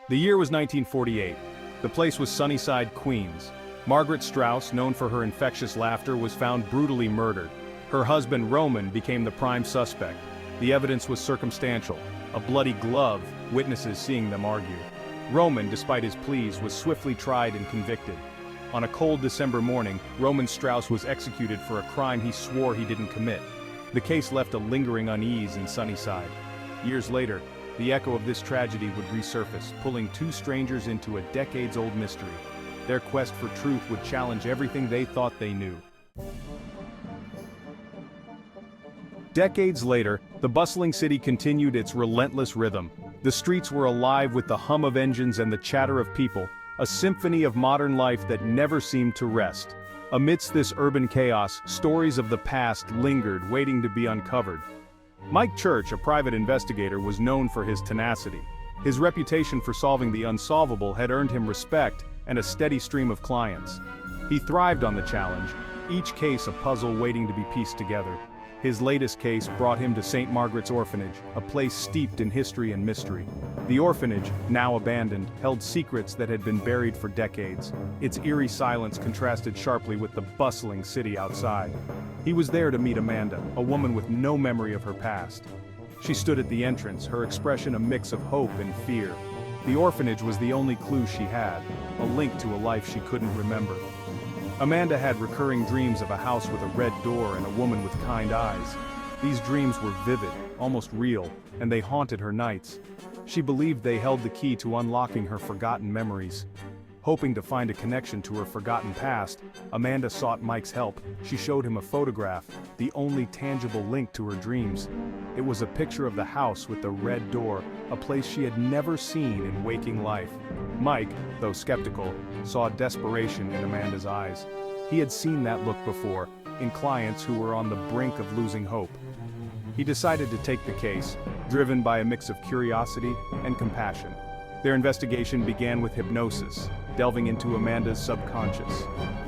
The year was 1948. The place was Sunnyside, Queens. Margaret Strauss, known for her infectious laughter, was found brutally murdered. Her husband, Roman, became the prime suspect. The evidence was circumstantial. A bloody glove, witnesses seeing them argue. Roman, despite his pleas, was swiftly tried and convicted. On a cold December morning, Roman Strauss was executed for a crime he swore he didn't commit. The case left a lingering unease in Sunnyside. Years later, the echo of this tragedy would resurface, pulling two strangers into a decades-old mystery. Their quest for truth would challenge everything they thought they knew. Decades later, the bustling city continued its relentless rhythm. The streets were alive with the hum of engines and the chatter of people, a symphony of modern life that never seemed to rest. Amidst this urban chaos, stories of the past lingered, waiting to be uncovered. Mike Church, a private investigator, was known for his tenacity. His reputation for solving the unsolvable had earned him respect and a steady stream of clients. He thrived on the challenge, each case a puzzle waiting to be pieced together. His latest case brought him to St. Margaret's Orphanage, a place steeped in history and mystery. The orphanage, now abandoned, held secrets that had been buried for decades. Its eerie silence contrasted sharply with the bustling city outside. He was there to meet Amanda, a woman with no memory of her past. She stood at the entrance, her expression a mix of hope and fear. The orphanage was the only clue she had, a link to a life she couldn't remember. Amanda had recurring dreams of a house with a red door and a woman with kind eyes. These dreams were vivid, almost real, and they haunted her nights. She believed they held the key to unlocking her forgotten memories. Hoping to find a connection to her forgotten past, Amanda sought Mike's help. She showed him a photograph, the only tangible link to her dreams. It was a picture of the house with the red door, a place she had never seen in waking life. Mike, though skeptical, saw desperation in Amanda's eyes. He had seen that look before, in clients who were on the brink of losing hope. He decided to take the case, driven by a mix of curiosity and compassion. Their investigation began with hypnosis, delving into Amanda's subconscious.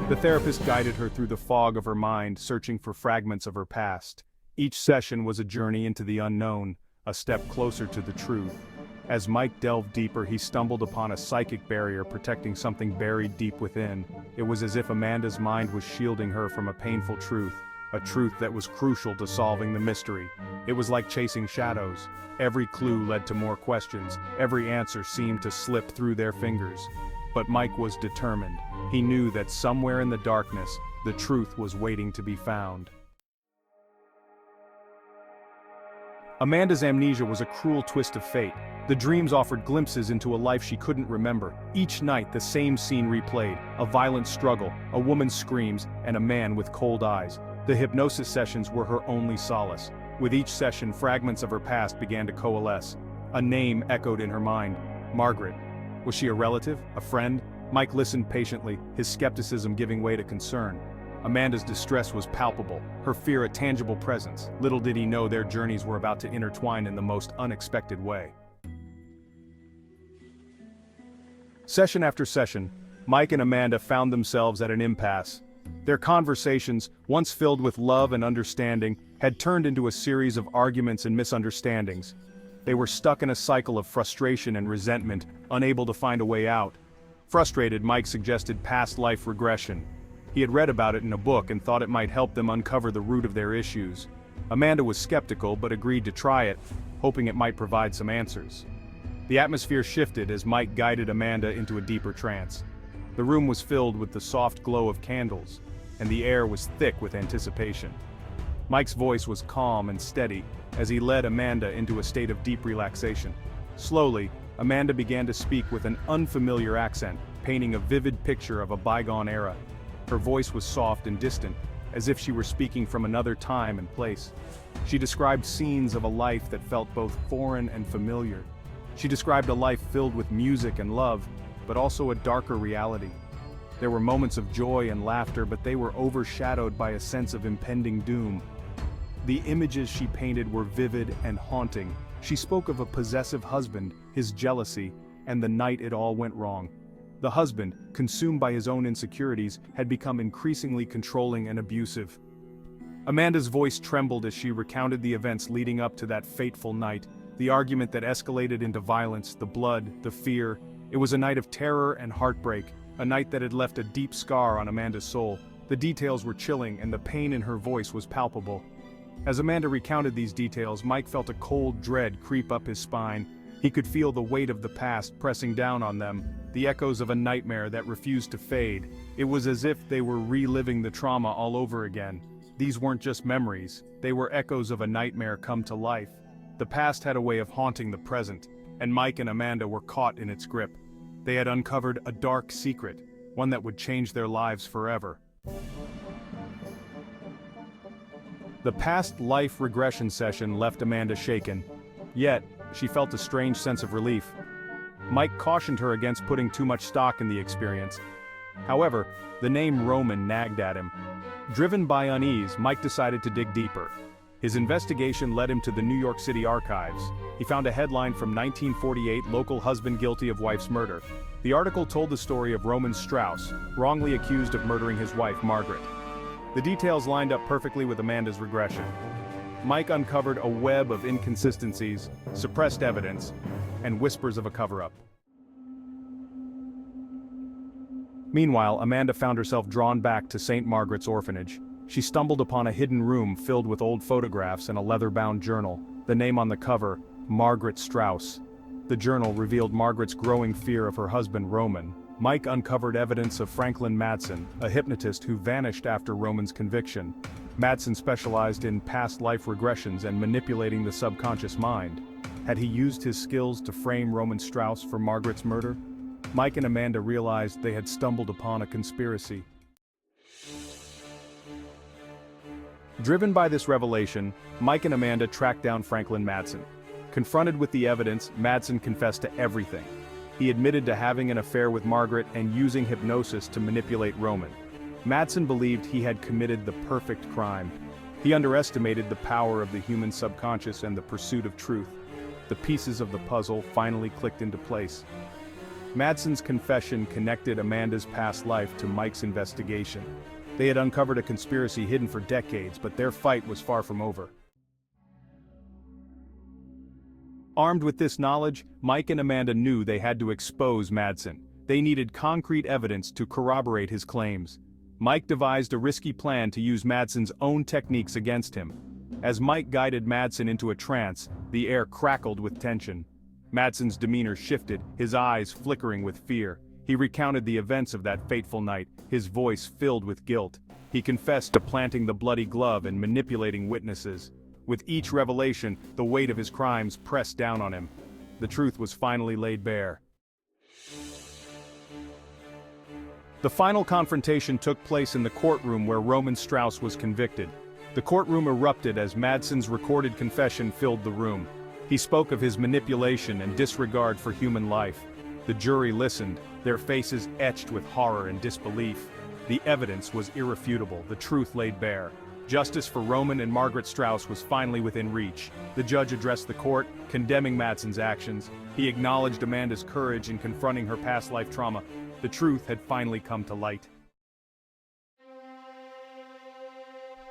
The therapist guided her through the fog of her mind, searching for fragments of her past. Each session was a journey into the unknown, a step closer to the truth. As Mike delved deeper, he stumbled upon a psychic barrier protecting something buried deep within. It was as if Amanda's mind was shielding her from a painful truth, a truth that was crucial to solving the mystery. It was like chasing shadows. Every clue led to more questions, every answer seemed to slip through their fingers. But Mike was determined. He knew that somewhere in the darkness, the truth was waiting to be found. Amanda's amnesia was a cruel twist of fate. The dreams offered glimpses into a life she couldn't remember. Each night the same scene replayed, a violent struggle, a woman's screams, and a man with cold eyes. The hypnosis sessions were her only solace. With each session, fragments of her past began to coalesce. A name echoed in her mind: Margaret. Was she a relative, a friend? Mike listened patiently, his skepticism giving way to concern. Amanda's distress was palpable, her fear a tangible presence. Little did he know their journeys were about to intertwine in the most unexpected way. Session after session, Mike and Amanda found themselves at an impasse. Their conversations, once filled with love and understanding, had turned into a series of arguments and misunderstandings. They were stuck in a cycle of frustration and resentment, unable to find a way out. Frustrated, Mike suggested past life regression. He had read about it in a book and thought it might help them uncover the root of their issues. Amanda was skeptical but agreed to try it, hoping it might provide some answers. The atmosphere shifted as Mike guided Amanda into a deeper trance. The room was filled with the soft glow of candles, and the air was thick with anticipation. Mike's voice was calm and steady as he led Amanda into a state of deep relaxation. Slowly, Amanda began to speak with an unfamiliar accent, painting a vivid picture of a bygone era. Her voice was soft and distant, as if she were speaking from another time and place. She described scenes of a life that felt both foreign and familiar. She described a life filled with music and love, but also a darker reality. There were moments of joy and laughter, but they were overshadowed by a sense of impending doom. The images she painted were vivid and haunting. She spoke of a possessive husband, his jealousy, and the night it all went wrong. The husband, consumed by his own insecurities, had become increasingly controlling and abusive. Amanda's voice trembled as she recounted the events leading up to that fateful night, the argument that escalated into violence, the blood, the fear, It was a night of terror and heartbreak, a night that had left a deep scar on Amanda's soul. The details were chilling and the pain in her voice was palpable. As Amanda recounted these details, Mike felt a cold dread creep up his spine. He could feel the weight of the past pressing down on them, the echoes of a nightmare that refused to fade. It was as if they were reliving the trauma all over again. These weren't just memories, they were echoes of a nightmare come to life. The past had a way of haunting the present, and Mike and Amanda were caught in its grip. They had uncovered a dark secret, one that would change their lives forever. The past life regression session left Amanda shaken. Yet, she felt a strange sense of relief. Mike cautioned her against putting too much stock in the experience. However, the name Roman nagged at him. Driven by unease, Mike decided to dig deeper. His investigation led him to the New York City archives. He found a headline from 1948, "Local husband guilty of wife's murder." The article told the story of Roman Strauss, wrongly accused of murdering his wife, Margaret. The details lined up perfectly with Amanda's regression. Mike uncovered a web of inconsistencies, suppressed evidence, and whispers of a cover-up. Meanwhile, Amanda found herself drawn back to St. Margaret's orphanage. She stumbled upon a hidden room filled with old photographs and a leather-bound journal. The name on the cover, Margaret Strauss. The journal revealed Margaret's growing fear of her husband Roman. Mike uncovered evidence of Franklyn Madson, a hypnotist who vanished after Roman's conviction. Madson specialized in past life regressions and manipulating the subconscious mind. Had he used his skills to frame Roman Strauss for Margaret's murder? Mike and Amanda realized they had stumbled upon a conspiracy. Driven by this revelation, Mike and Amanda tracked down Franklyn Madson. Confronted with the evidence, Madson confessed to everything. He admitted to having an affair with Margaret and using hypnosis to manipulate Roman. Madson believed he had committed the perfect crime. He underestimated the power of the human subconscious and the pursuit of truth. The pieces of the puzzle finally clicked into place. Madson's confession connected Amanda's past life to Mike's investigation. They had uncovered a conspiracy hidden for decades, but their fight was far from over. Armed with this knowledge, Mike and Amanda knew they had to expose Madson. They needed concrete evidence to corroborate his claims. Mike devised a risky plan to use Madson's own techniques against him. As Mike guided Madson into a trance, the air crackled with tension. Madson's demeanor shifted, his eyes flickering with fear. He recounted the events of that fateful night, his voice filled with guilt. He confessed to planting the bloody glove and manipulating witnesses. With each revelation, the weight of his crimes pressed down on him. The truth was finally laid bare. The final confrontation took place in the courtroom where Roman Strauss was convicted. The courtroom erupted as Madson's recorded confession filled the room. He spoke of his manipulation and disregard for human life. The jury listened, their faces etched with horror and disbelief. The evidence was irrefutable, the truth laid bare. Justice for Roman and Margaret Strauss was finally within reach. The judge addressed the court, condemning Madson's actions. He acknowledged Amanda's courage in confronting her past life trauma. The truth had finally come to light.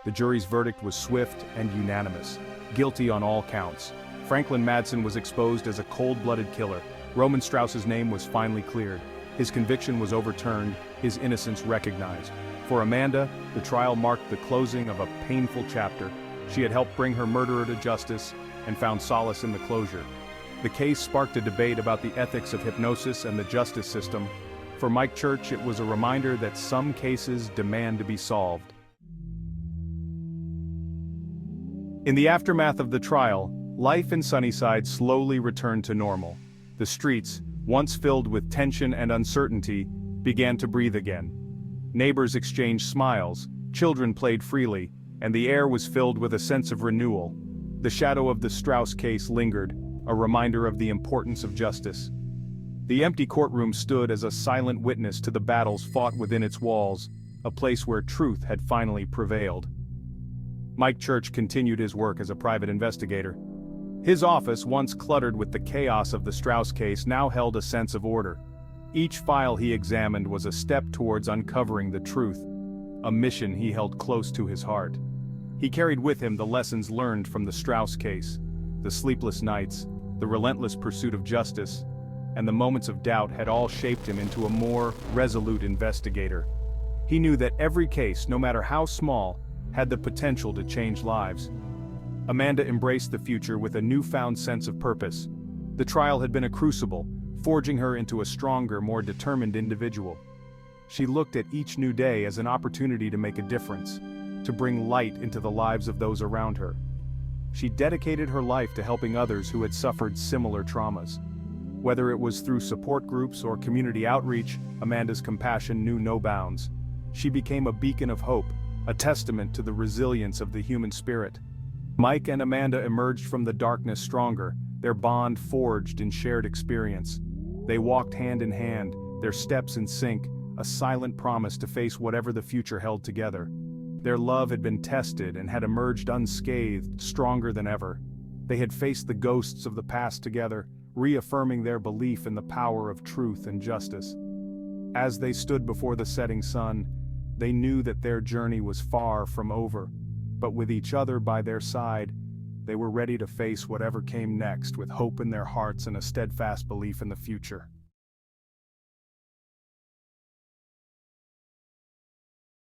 The jury's verdict was swift and unanimous. Guilty on all counts. Franklyn Madson was exposed as a cold-blooded killer. Roman Strauss's name was finally cleared. His conviction was overturned, his innocence recognized. For Amanda, the trial marked the closing of a painful chapter. She had helped bring her murderer to justice and found solace in the closure. The case sparked a debate about the ethics of hypnosis and the justice system. For Mike Church, it was a reminder that some cases demand to be solved. In the aftermath of the trial, life in Sunnyside slowly returned to normal. The streets, once filled with tension and uncertainty, began to breathe again. Neighbors exchanged smiles, children played freely, and the air was filled with a sense of renewal. The shadow of the Strauss case lingered, a reminder of the importance of justice. The empty courtroom stood as a silent witness to the battles fought within its walls, a place where truth had finally prevailed. Mike Church continued his work as a private investigator. His office, once cluttered with the chaos of the Strauss case, now held a sense of order. Each file he examined was a step towards uncovering the truth, a mission he held close to his heart. He carried with him the lessons learned from the Strauss case, the sleepless nights, the relentless pursuit of justice, and the moments of doubt had all shaped him into a more resolute investigator. He knew that every case, no matter how small, had the potential to change lives. Amanda embraced the future with a newfound sense of purpose. The trial had been a crucible, forging her into a stronger, more determined individual. She looked at each new day as an opportunity to make a difference, to bring light into the lives of those around her. She dedicated her life to helping others who had suffered similar traumas. Whether it was through support groups or community outreach, Amanda's compassion knew no bounds. She became a beacon of hope, a testament to the resilience of the human spirit. Mike and Amanda emerged from the darkness stronger, their bond forged in shared experience. They walked hand in hand, their steps in sync, a silent promise to face whatever the future held together. Their love had been tested and had emerged unscathed, stronger than ever. They had faced the ghosts of the past together, reaffirming their belief in the power of truth and justice. As they stood before the setting sun, they knew that their journey was far from over, but with each other by their side, they were ready to face whatever came next with hope in their hearts and a steadfast belief in the future.